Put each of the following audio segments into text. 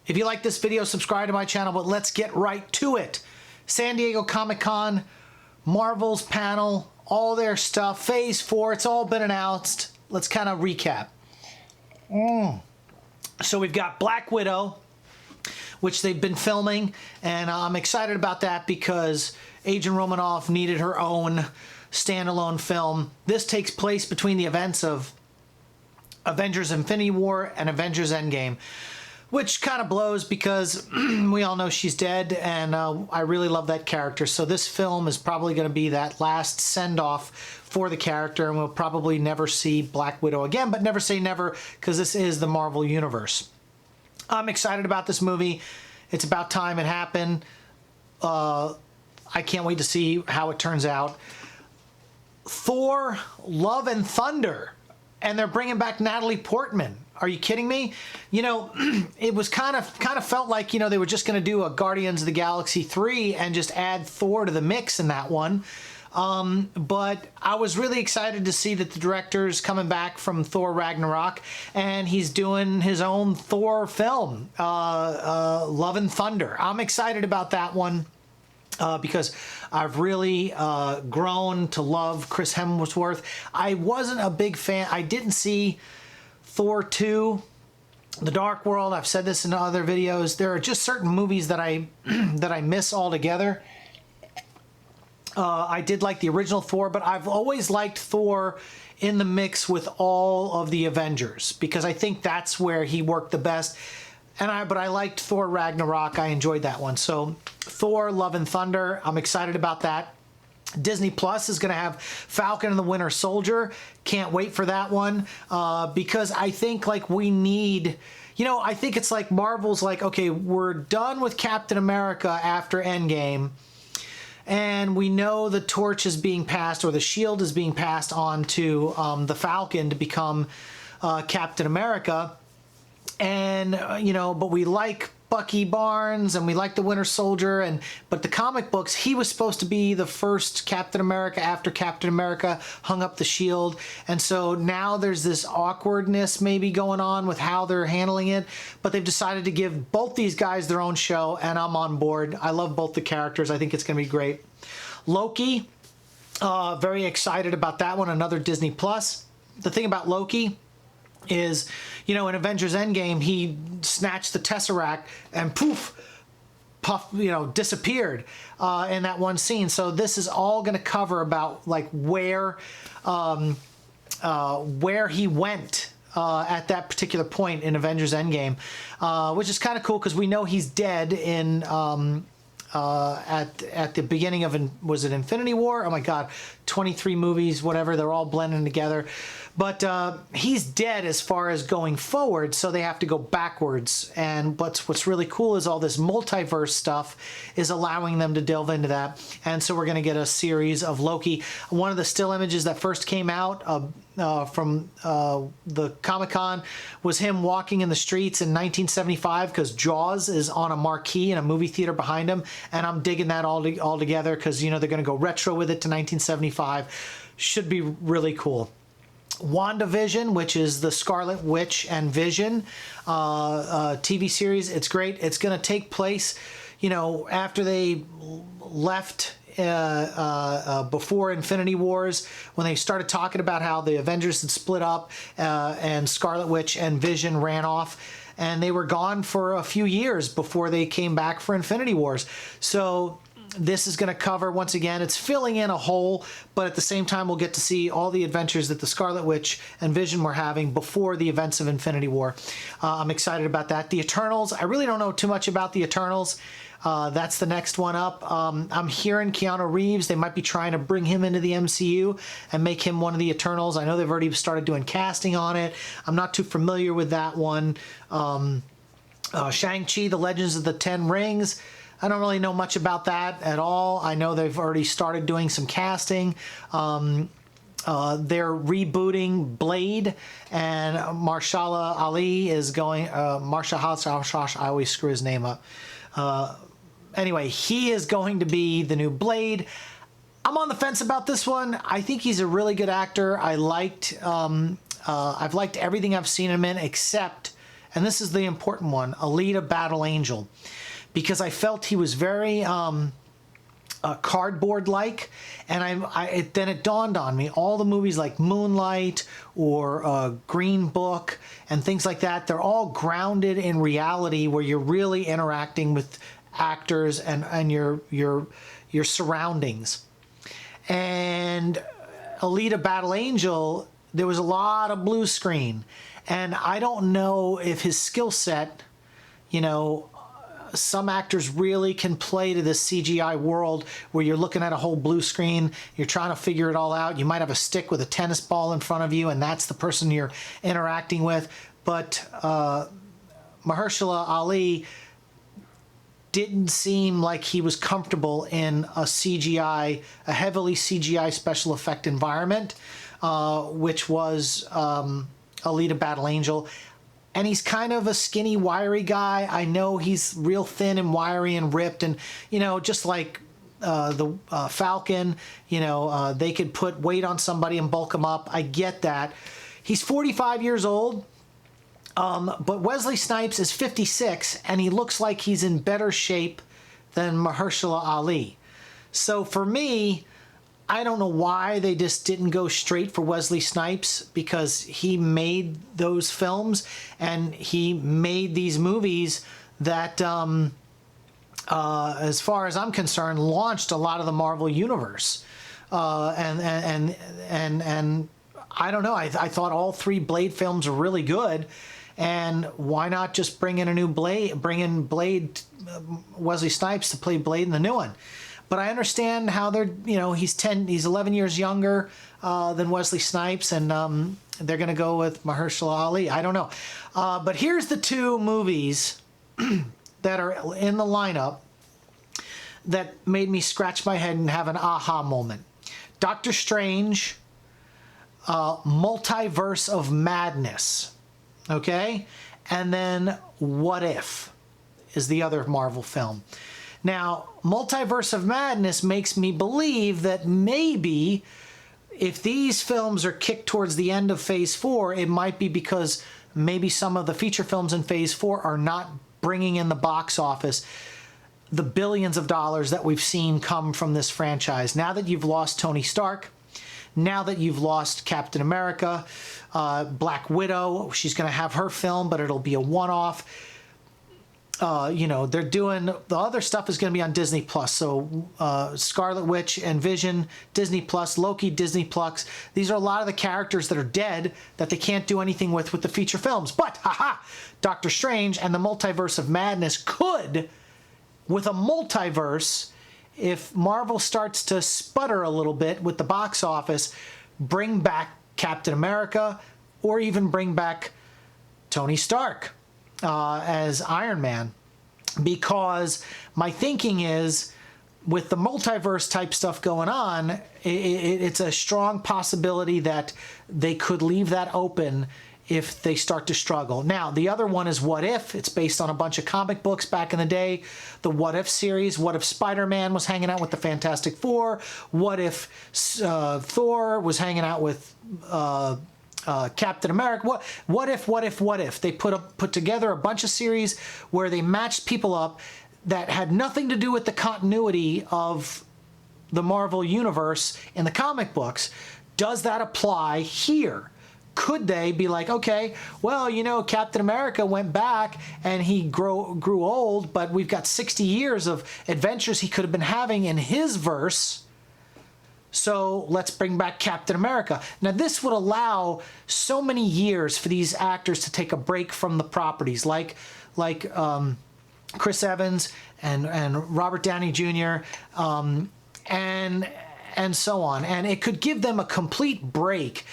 If you like this video, subscribe to my channel, but let's get right to it. San Diego Comic-Con, Marvel's panel, all their stuff, Phase 4, it's all been announced. Let's kind of recap. So we've got Black Widow, which they've been filming, and I'm excited about that because Agent Romanoff needed her own standalone film. This takes place between the events of Avengers Infinity War and Avengers Endgame, which kind of blows because we all know she's dead, and I really love that character. So this film is probably going to be that last send-off for the character, and we'll probably never see Black Widow again, but never say never because this is the Marvel Universe. I'm excited about this movie. It's about time it happened. I can't wait to see how it turns out. Thor, Love and Thunder, and they're bringing back Natalie Portman. Are you kidding me? You know, it was kind of felt like, you know, they were just going to do a Guardians of the Galaxy 3 and just add Thor to the mix in that one. But I was really excited to see that the director's coming back from Thor Ragnarok and he's doing his own Thor film, Love and Thunder. I'm excited about that one. Because I've really grown to love Chris Hemsworth. I wasn't a big fan. I didn't see Thor 2, The Dark World. I've said this in other videos. There are just certain movies that I that I miss altogether. I did like the original Thor, but I've always liked Thor in the mix with all of the Avengers because I think that's where he worked the best. But I liked Thor Ragnarok. I enjoyed that one. So Thor, Love and Thunder, I'm excited about that. Disney Plus is going to have Falcon and the Winter Soldier. Can't wait for that one because I think like we need, you know, I think it's like Marvel's like, okay, we're done with Captain America after Endgame. And we know the torch is being passed, or the shield is being passed on to the Falcon to become Captain America. And, you know, but we like Bucky Barnes and we like the Winter Soldier, but the comic books, he was supposed to be the first Captain America after Captain America hung up the shield. And so now there's this awkwardness maybe going on with how they're handling it, but they've decided to give both these guys their own show, and I'm on board. I love both the characters. I think it's going to be great. Loki, very excited about that one, another Disney Plus. The thing about Loki is, you know, in Avengers Endgame, he snatched the Tesseract and poof, puff, you know, disappeared in that one scene. So this is all going to cover about like where he went at that particular point in Avengers Endgame, which is kind of cool because we know he's dead in at the beginning of, was it Infinity War? Oh my God, 23 movies, whatever, they're all blending together. But he's dead as far as going forward, so they have to go backwards. And what's really cool is all this multiverse stuff is allowing them to delve into that. And so we're going to get a series of Loki. One of the still images that first came out from the Comic-Con was him walking in the streets in 1975 because Jaws is on a marquee in a movie theater behind him. And I'm digging that all together because, you know, they're going to go retro with it to 1975. Should be really cool. WandaVision, which is the Scarlet Witch and Vision TV series. It's great. It's going to take place, you know, after they left before Infinity Wars, when they started talking about how the Avengers had split up and Scarlet Witch and Vision ran off, and they were gone for a few years before they came back for Infinity Wars. So this is going to cover, once again, it's filling in a hole, but at the same time we'll get to see all the adventures that the Scarlet Witch and Vision were having before the events of Infinity War. I'm excited about that. The Eternals, I really don't know too much about the Eternals. That's the next one up. I'm hearing Keanu Reeves, they might be trying to bring him into the MCU and make him one of the Eternals. I know they've already started doing casting on it. I'm not too familiar with that one. Shang-Chi, The Legends of the Ten Rings, I don't really know much about that at all. I know they've already started doing some casting. They're rebooting Blade, and Mahershala Ali is going, Mahershala, I always screw his name up. Anyway, he is going to be the new Blade. I'm on the fence about this one. I think he's a really good actor. I've liked everything I've seen him in, except and this is the important one, Alita Battle Angel, because I felt he was very cardboard-like, and then it dawned on me, all the movies like Moonlight or Green Book and things like that, they're all grounded in reality where you're really interacting with actors and your surroundings. And Alita Battle Angel, there was a lot of blue screen, and I don't know if his skill set, you know, some actors really can play to this CGI world where you're looking at a whole blue screen, you're trying to figure it all out. You might have a stick with a tennis ball in front of you, and that's the person you're interacting with. But Mahershala Ali didn't seem like he was comfortable in a heavily CGI special effect environment, which was Alita Battle Angel. And he's kind of a skinny, wiry guy. I know he's real thin and wiry and ripped, and, you know, just like the Falcon, you know, they could put weight on somebody and bulk him up. I get that. He's 45 years old. But Wesley Snipes is 56, and he looks like he's in better shape than Mahershala Ali. So for me, I don't know why they just didn't go straight for Wesley Snipes, because he made those films and he made these movies that, as far as I'm concerned, launched a lot of the Marvel universe. And I don't know. I thought all three Blade films were really good. And why not just bring in a new Blade, Wesley Snipes to play Blade in the new one? But I understand how they're, you know, he's 11 years younger than Wesley Snipes, and they're going to go with Mahershala Ali. I don't know. But here's the two movies that are in the lineup that made me scratch my head and have an aha moment. Doctor Strange, Multiverse of Madness. Okay? And then What If is the other Marvel film. Now, Multiverse of Madness makes me believe that maybe if these films are kicked towards the end of Phase 4, it might be because maybe some of the feature films in Phase 4 are not bringing in the box office the billions of dollars that we've seen come from this franchise. Now that you've lost Tony Stark, now that you've lost Captain America, Black Widow, she's going to have her film, but it'll be a one-off. You know, they're doing, the other stuff is going to be on Disney Plus. So Scarlet Witch and Vision, Disney Plus, Loki, Disney Plus. These are a lot of the characters that are dead that they can't do anything with the feature films. But, haha, Doctor Strange and the Multiverse of Madness could, with a multiverse, if Marvel starts to sputter a little bit with the box office, bring back Captain America, or even bring back Tony Stark as Iron Man. Because my thinking is, with the multiverse type stuff going on, it's a strong possibility that they could leave that open if they start to struggle. Now, the other one is What If. It's based on a bunch of comic books back in the day. The What If series. What if Spider-Man was hanging out with the Fantastic Four? What if Thor was hanging out with Captain America? What if? They put together a bunch of series where they matched people up that had nothing to do with the continuity of the Marvel Universe in the comic books. Does that apply here? Could they be like, okay, well, you know, Captain America went back and he grew old, but we've got 60 years of adventures he could have been having in his verse, so let's bring back Captain America. Now, this would allow so many years for these actors to take a break from the properties, like Chris Evans and Robert Downey Jr., and so on. And it could give them a complete break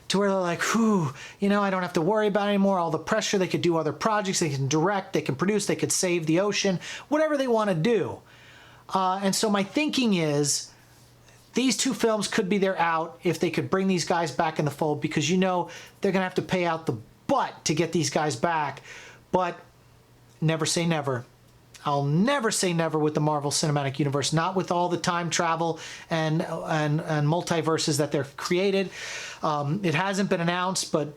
to where they're like, whew, you know, I don't have to worry about it anymore. All the pressure, they could do other projects, they can direct, they can produce, they could save the ocean, whatever they want to do. And so my thinking is, these two films could be their out if they could bring these guys back in the fold, because you know they're going to have to pay out the butt to get these guys back. But never say never. I'll never say never with the Marvel Cinematic Universe, not with all the time travel and multiverses that they've created. It hasn't been announced, but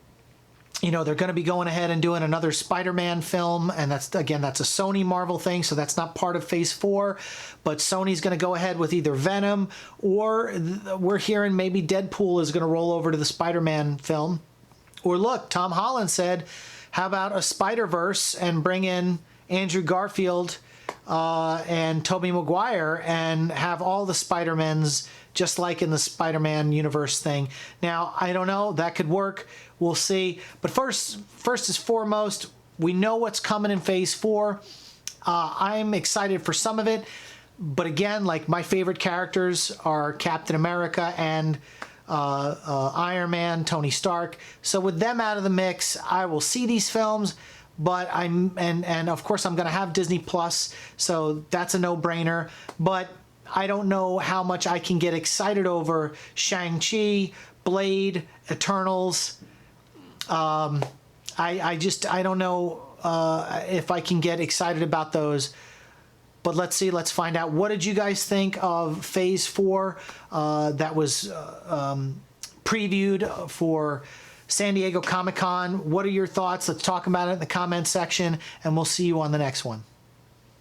you know, they're going to be going ahead and doing another Spider-Man film, and that's a Sony Marvel thing, so that's not part of Phase 4, but Sony's going to go ahead with either Venom, or we're hearing maybe Deadpool is going to roll over to the Spider-Man film. Or look, Tom Holland said, how about a Spider-Verse and bring in Andrew Garfield and Tobey Maguire and have all the Spider-Mans just like in the Spider-Man universe thing. Now, I don't know, that could work. We'll see. But first is foremost, we know what's coming in Phase 4. I'm excited for some of it. But again, like, my favorite characters are Captain America and Iron Man, Tony Stark. So with them out of the mix, I will see these films. But and of course I'm going to have Disney Plus, so that's a no-brainer. But I don't know how much I can get excited over Shang-Chi, Blade, Eternals. I don't know if I can get excited about those. But let's see, let's find out. What did you guys think of Phase 4 that was previewed for San Diego Comic-Con? What are your thoughts? Let's talk about it in the comments section, and we'll see you on the next one.